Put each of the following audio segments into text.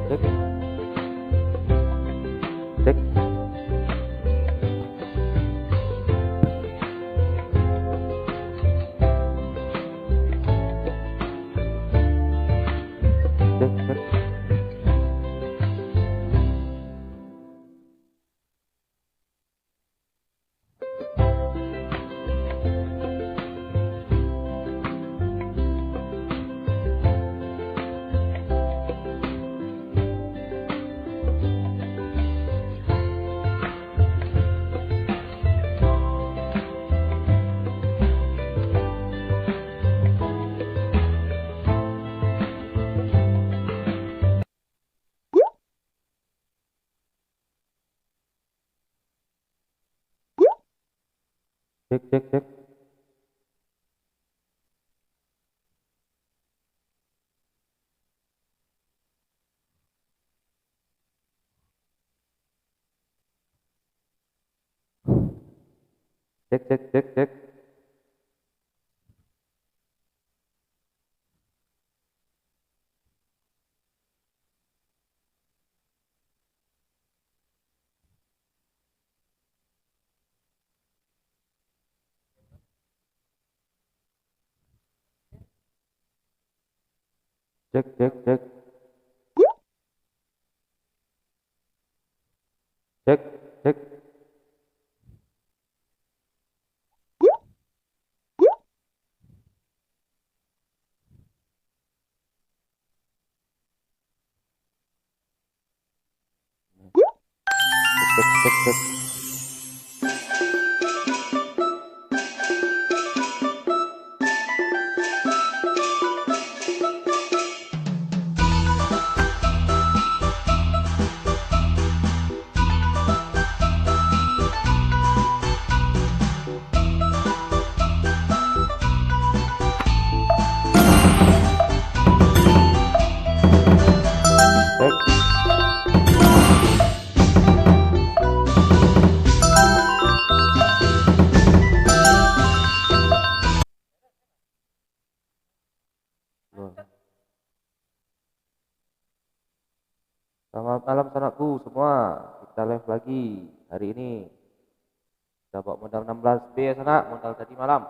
Cek, cek, cek, cek. Cek, cek, cek. Cek, cek, cek, cek. Cek, cek, cek. Cek, cek. Cek, cek, cek. Cek. Selamat malam sanakku semua. Kita live lagi hari ini. Kita bawa modal 16B ya sanak, modal tadi malam.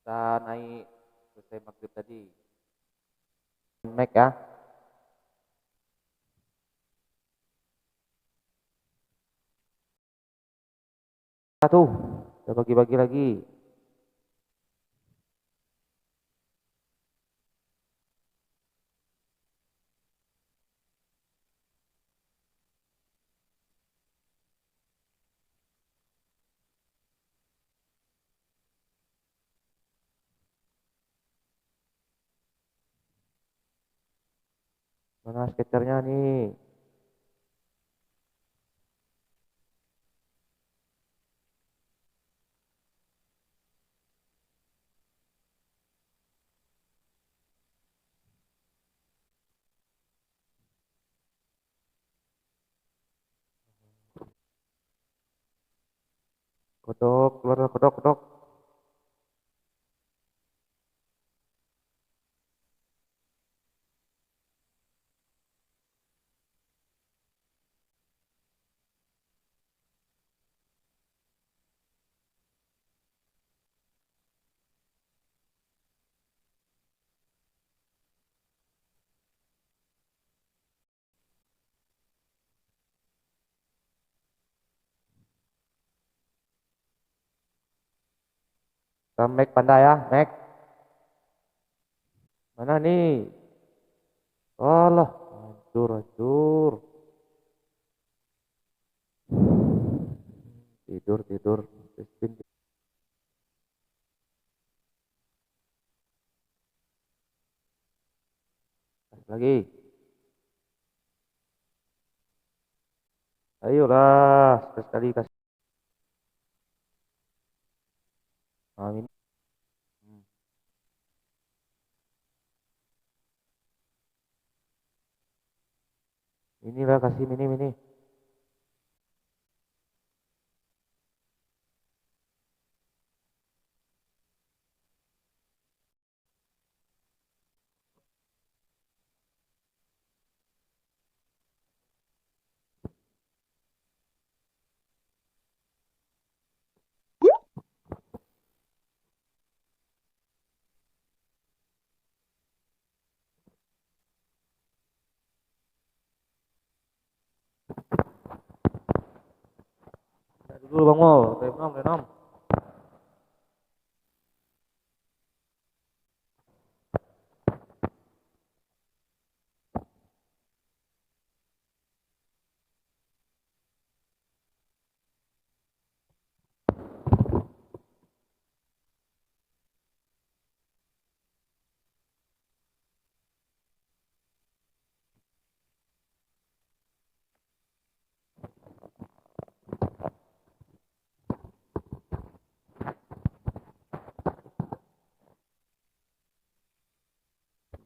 Kita naik selesai maghrib tadi. Mac ya. Satu, kita bagi-bagi lagi. Mana skaternya nih? Kodok, keluar kodok, kodok. Mac pandai ya, Mac. Mana nih? Allah, hancur, hancur. Tidur, tidur. Spin lagi. Ayolah, sekali kasih. Amin. Inilah kasih mini. dulu Bang Mol, renom, renom.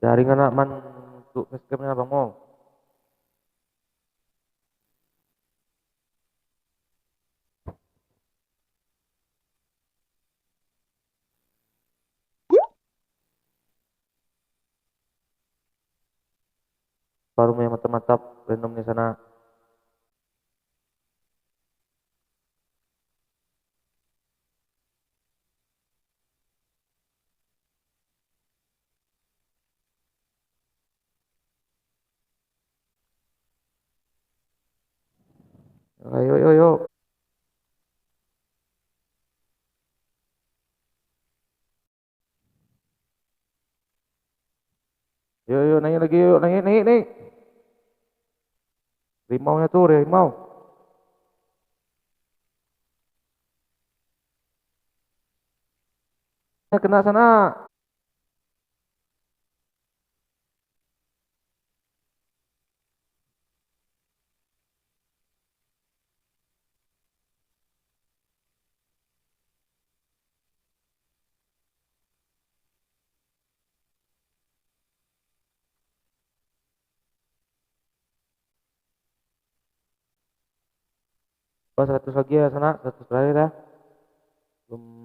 Jaringan aman untuk facecamnya Bang Mol. Baru yang mantap-mantap random di sana. Ayo, yuk, yuk. Yuk, yuk, naik lagi, yuk, naik, naik, naik. Rimaunya tuh, rimau. Ya, kena sana. Pas 100 lagi ya sana, 100 terakhir ya. Belum